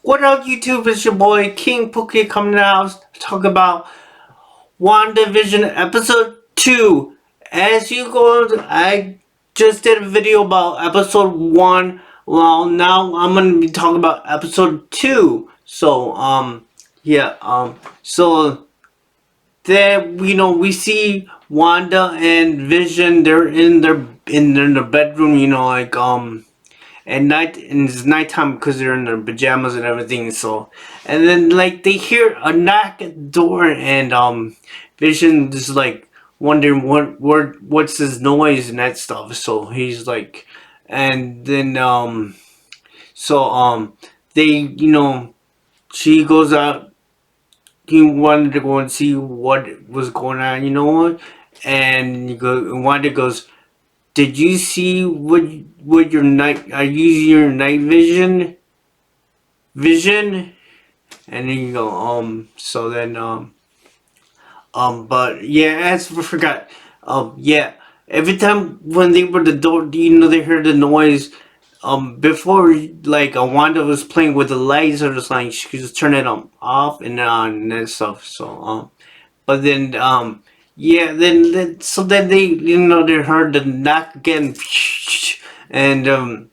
What up, YouTube? It's your boy King Pookie coming to the house to talk about WandaVision episode 2. As you go, I just did a video about episode 1. Well, now I'm gonna be talking about episode 2. So there, we see Wanda and Vision. They're in their bedroom. At night, and it's nighttime because they're in their pajamas and everything. So, and then like they hear a knock at the door, and Vision is like wondering what's this noise and that stuff. So he's like, and then so they she goes out. He wanted to go and see what was going on, and Wanda goes, did you see what your night? Are you using your night vision? And then you go So then but yeah, as I forgot, yeah. Every time when they were the door, they heard the noise. Before, like, Wanda was playing with the lights or just like she could just turn it off and on and stuff. So but then yeah, then they they heard the knock again, and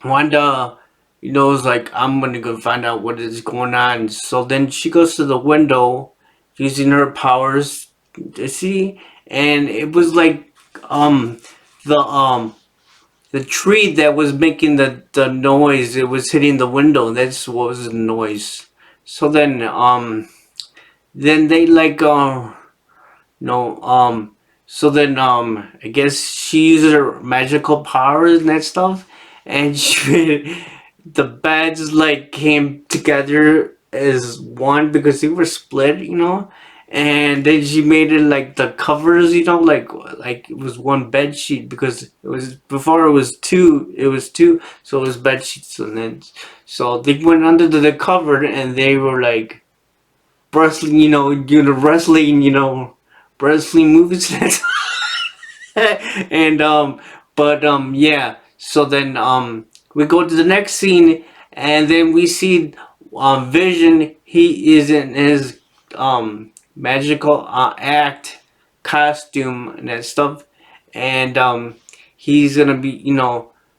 Wanda was like, I'm gonna go find out what is going on. So then she goes to the window using her powers to see, and it was like um the um the tree that was making the noise. It was hitting the window. That's what was the noise. So then they like no, so then, I guess she used her magical powers and that stuff, and the beds like came together as one because they were split, and then she made it like the covers, like it was one bed sheet because it was before it was two, so it was bed sheets, and then so they went under the cover and they were like wrestling, wrestling movies. And but yeah. So then we go to the next scene, and then we see Vision. He is in his magical act costume and that stuff, and he's gonna be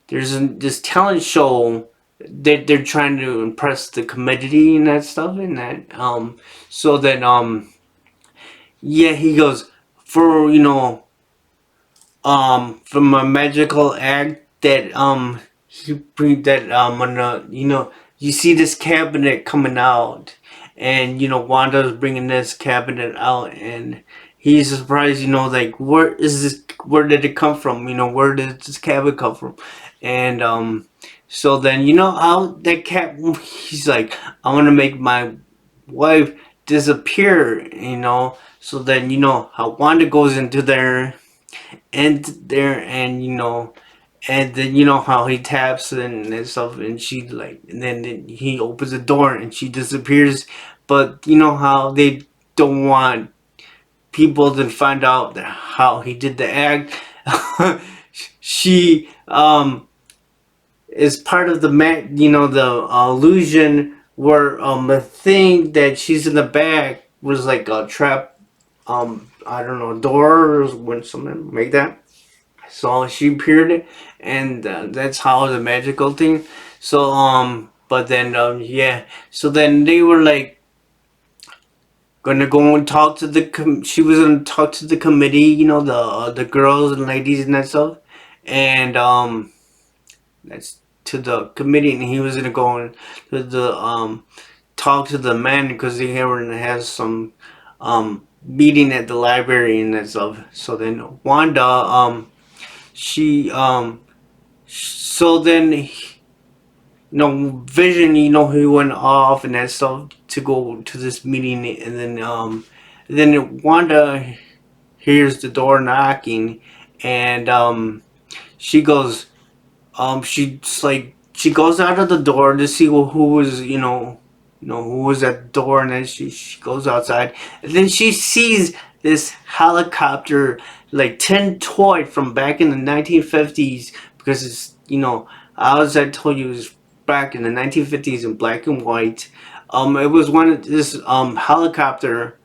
this talent show that they're trying to impress the community and that stuff, and that so then yeah, he goes for from a magical act that he bring that on you see this cabinet coming out, and Wanda's bringing this cabinet out, and he's surprised, like, where did it come from, where did this cabinet come from? And so then how that cat, he's like, I want to make my wife disappear, so then how Wanda goes into there, and and then how he taps and stuff, and she like, and then he opens the door and she disappears. But how they don't want people to find out how he did the act. She is part of the the illusion where the thing that she's in the back was like a trap, I don't know, door, or when someone make that. So she appeared, and that's how the magical thing. So but then yeah. So then they were like gonna go and talk to she was gonna talk to the committee, the girls and ladies and that stuff, and that's to the committee, and he was gonna go and to the talk to the men because they were gonna have some meeting at the library and that stuff. So then Wanda she so then Vision, he went off and that stuff to go to this meeting, and then Wanda hears the door knocking, and she goes, she's like, she goes out of the door to see who was, who was at the door, and then she goes outside, and then she sees this helicopter, like tin toy from back in the 1950s, because it's, as I told you, back in the 1950s in black and white. It was one of this helicopter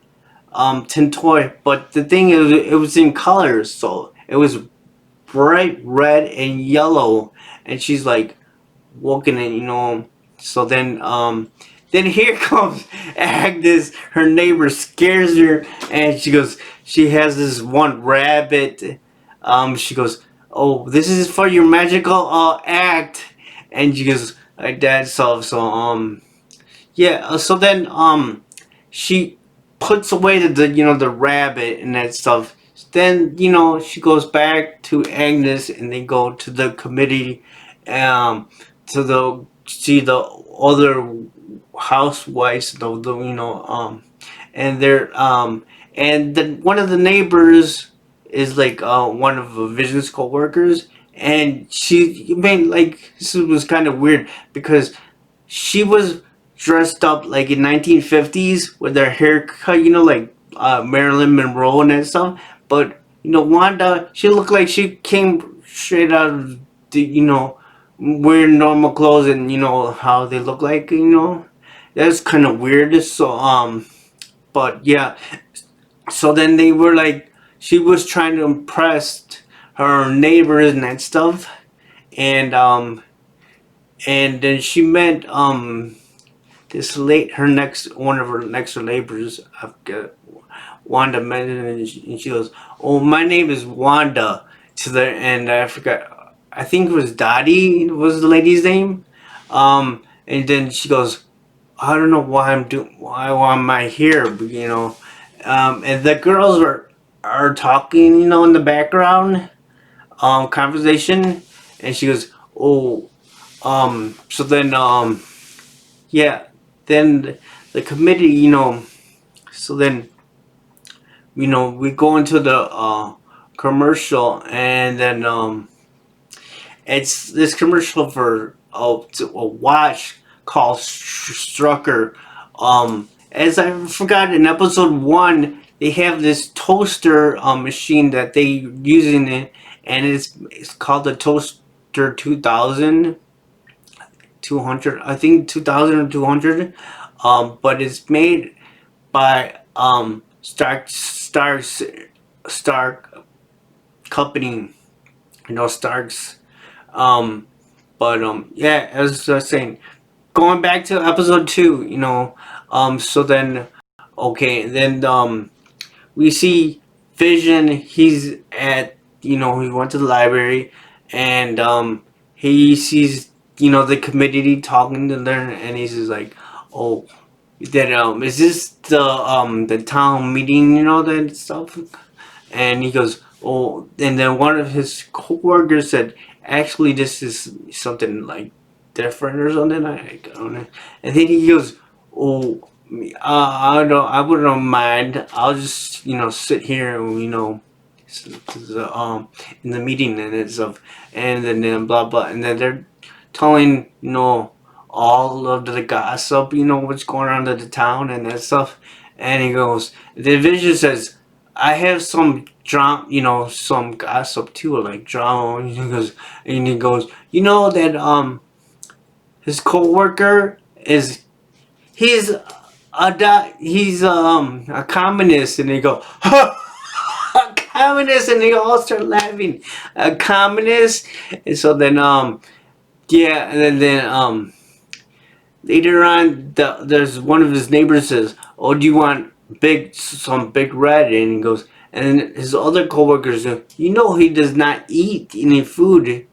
tintoy, but the thing is, it was in colors, so it was bright red and yellow, and she's like walking in, So then here comes Agnes. Her neighbor scares her, and she has this one rabbit. She goes, "Oh, this is for your magical act," and she goes like that. So yeah. So then she puts away the rabbit and that stuff. Then she goes back to Agnes, and they go to the committee, to the see the other housewives, and they're and then one of the neighbors is like one of Vision's co-workers, and I mean, like, this was kind of weird because she was dressed up like in 1950s with her haircut, like Marilyn Monroe and that stuff. But Wanda, she looked like she came straight out of the wearing normal clothes, and how they look like. That's kind of weird. But yeah. So then they were like, she was trying to impress her neighbors and that stuff, and then she met this late her next one of her next door neighbors. I've got Wanda met her, and she goes, "Oh, my name is Wanda." To the and I forgot. I think it was Dottie was the lady's name. And then she goes, "I don't know why I'm doing. Why am I here?" And the girls are talking, in the background, conversation, and she goes, "Oh, so then, yeah, then the committee, so then, we go into the commercial, and then it's this commercial for a watch called Strucker. As I forgot, in episode 1, they have this toaster machine that they using it, and it's called the Toaster 200, I think 2000 or 200. But it's made by Stark company, Starks. But yeah, as I was saying, going back to episode 2, so then, okay, then we see Vision. He's at, he went to the library, and he sees, the committee talking to them, and he's just like, "Oh, that is this the town meeting, that stuff?" And he goes, "Oh," and then one of his coworkers said, "Actually, this is something like different or something." I don't know. And then he goes, "Oh, I don't. I wouldn't mind. I'll just sit here and in the meeting and stuff, and then blah blah." And then they're telling all of the gossip, what's going on in the town and that stuff. And he goes, the Vision says, "I have some drama, some gossip too, like drama." And he goes, that his coworker he's a communist." And they go, "A communist," and they all start laughing. "A communist?" And so then yeah, and then later on, there's one of his neighbors says, "Oh, do you want some big red?" And he goes, and then his other coworkers go, he does not eat any food."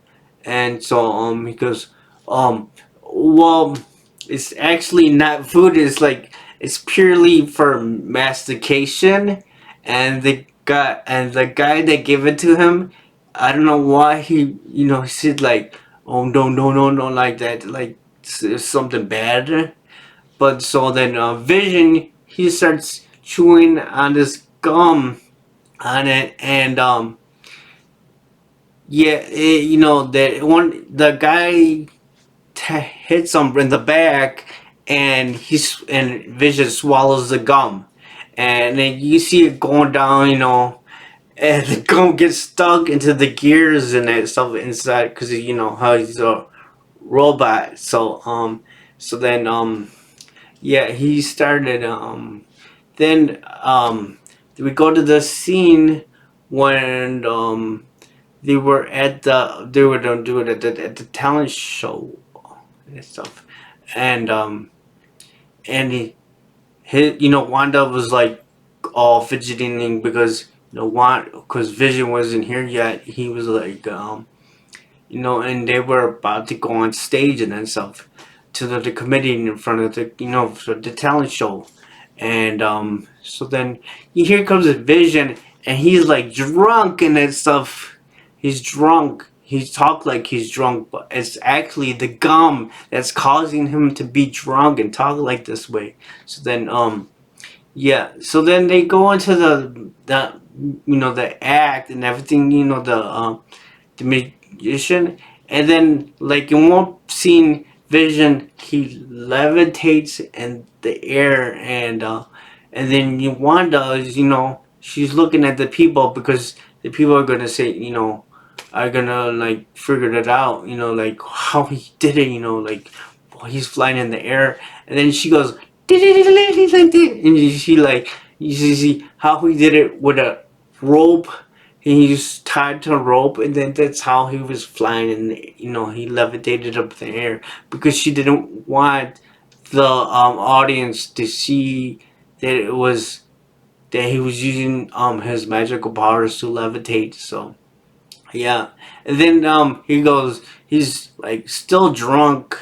And so he goes, "Well, it's actually not food. It's purely for mastication." And the guy that gave it to him, I don't know why he said like, "Oh, no, no, no, no," like that, like it's something bad. But so then Vision, he starts chewing on this gum on it, and yeah, that one the guy hits him in the back, and Vision swallows the gum, and then you see it going down, and the gum gets stuck into the gears and that stuff inside, because how he's robot. So then yeah, he started then we go to the scene when they were gonna do it at the talent show and stuff, and Wanda was like all fidgeting because because Vision wasn't here yet. He was like and they were about to go on stage and stuff to the committee in front of for the talent show, and so then here comes a Vision, and he's like drunk and that stuff. He's drunk. He talked like he's drunk, but it's actually the gum that's causing him to be drunk and talk like this way. So then yeah, so then they go into the act and everything, the magician, and then like in one scene, Vision he levitates in the air, and then Wanda is she's looking at the people because the people are gonna say are gonna like figure it out, like how he did it, like he's flying in the air, and then she goes and she like you see how he did it with a rope. He's tied to a rope, and then that's how he was flying, and he levitated up in the air because she didn't want the audience to see that he was using his magical powers to levitate. So yeah, and then he's like still drunk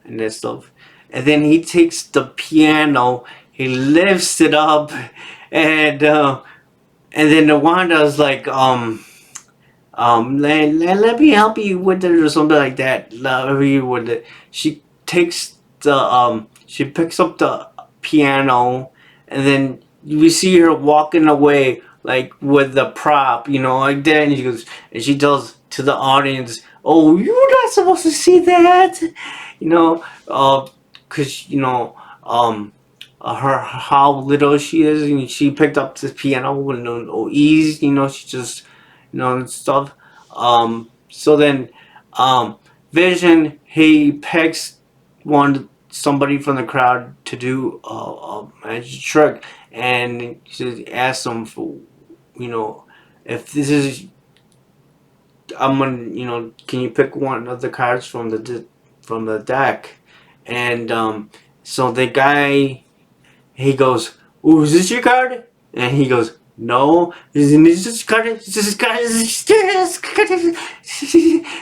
and that stuff, and then he takes the piano, he lifts it up, and then the Wanda's like let me help you with it or something like that. Let me with it. She takes she picks up the piano, and then we see her walking away like with the prop, like that. And she tells to the audience, "Oh, you're not supposed to see that," you know, cause her how little she is, and she picked up this piano with no ease. She just and stuff. So then, Vision he picks somebody from the crowd to do a magic trick, and she asks them for if this is I'm gonna can you pick one of the cards from the deck, and so the guy he goes, "Ooh, is this your card?" And he goes, "No, is this card? Is this card? Is this card?"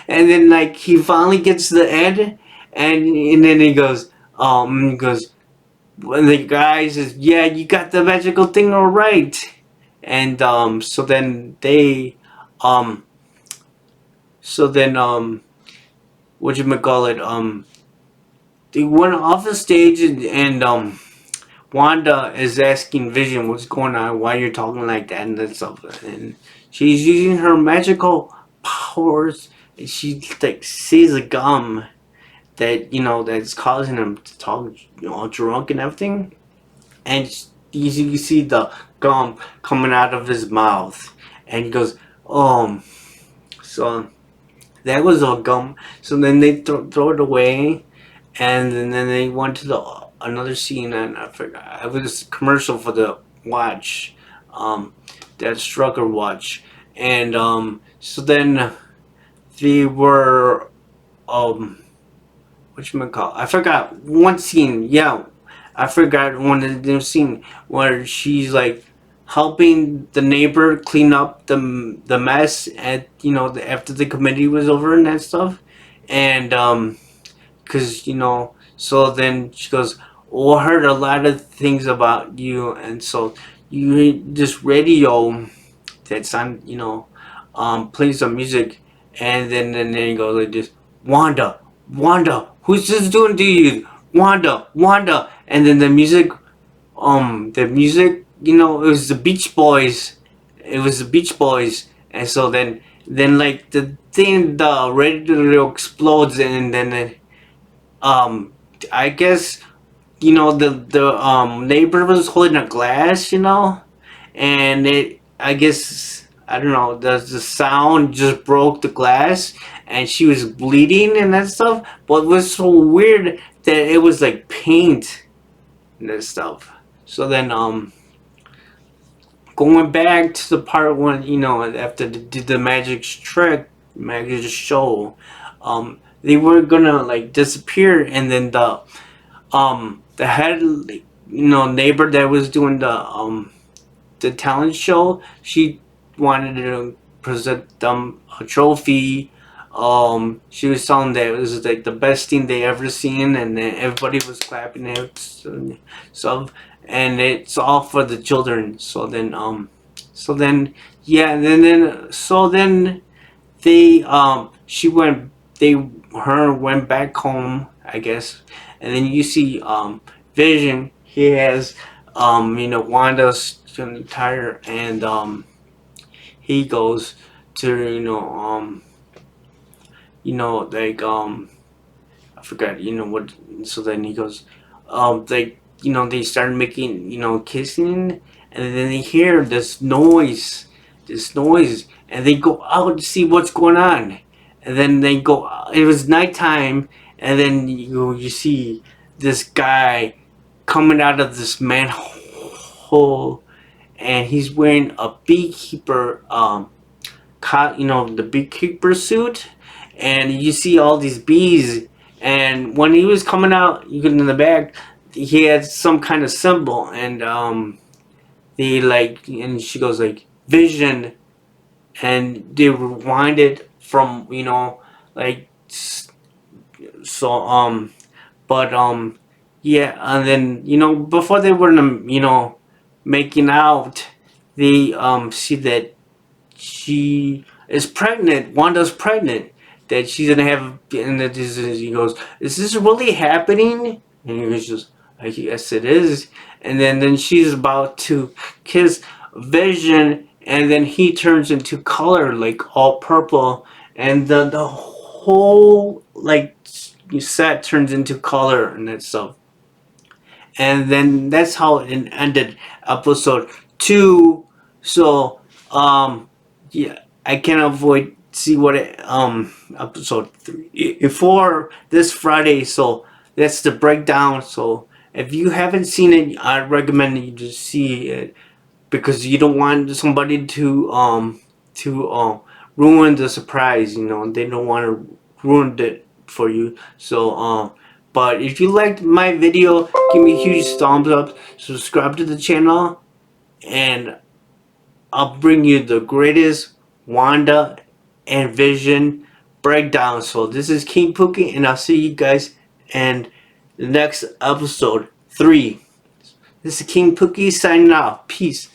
And then like he finally gets to the end, and then he goes, and the guy says, "Yeah, you got the magical thing all right." And so then um, what you call it, they went off the stage, and Wanda is asking Vision what's going on, why you're talking like that and that stuff, and she's using her magical powers, and she like sees a gum that that's causing him to talk all drunk and everything, and you see the gum coming out of his mouth, and he goes, so that was all gum. So then they throw it away, and then they went to the another scene, and I forgot it was a commercial for the watch, that Strucker watch, and so then they were what you call I forgot one scene. Yeah, I forgot one of the scene where she's like helping the neighbor clean up the mess at after the committee was over and that stuff, and because so then she goes, "Oh, I heard a lot of things about you, and so you this radio that's on playing some music," and then he goes like this, "Wanda, Wanda, who's this doing to you, Wanda, Wanda," and then the music, it was the Beach Boys, and so then like the thing, the radio explodes, and then um I guess the neighbor was holding a glass, and it I guess I don't know, the sound just broke the glass, and she was bleeding and that stuff. But it was so weird that it was like paint and that stuff. So then going back to the part when, after they did the magic show, they were gonna like disappear, and then the head, neighbor that was doing the talent show, she wanted to present them a trophy. She was telling that it was like the best thing they ever seen, and then everybody was clapping it, so, and it's all for the children. So then, yeah, and then they she went they her went back home, I guess, and then you see Vision. He has Wanda's tire, and he goes to like I forgot what. So then he goes, they start making kissing, and then they hear this noise, and they go out to see what's going on, and then they go. It was nighttime, and then you see this guy coming out of this manhole, and he's wearing a beekeeper the beekeeper suit, and you see all these bees. And when he was coming out, you can in the back, he had some kind of symbol, and and she goes like Vision, and they rewind it from like so but yeah, and then before they were making out, they see that she is pregnant. Wanda's pregnant. That she's gonna have, and that he goes, "Is this really happening?" And he was just like, "Yes, it is." And then she's about to kiss Vision, and then he turns into color, like all purple, and the whole like set turns into color and that stuff. And then that's how it ended episode 2. So yeah, I can't avoid see what episode 3 4 this Friday. So that's the breakdown. So if you haven't seen it, I recommend you to see it, because you don't want somebody to ruin the surprise. They don't want to ruin it for you. So but if you liked my video, give me a huge thumbs up, subscribe to the channel, and I'll bring you the greatest Wanda and Vision breakdown. So this is King Pookie, and I'll see you guys in the next episode 3. This is King Pookie signing off. Peace.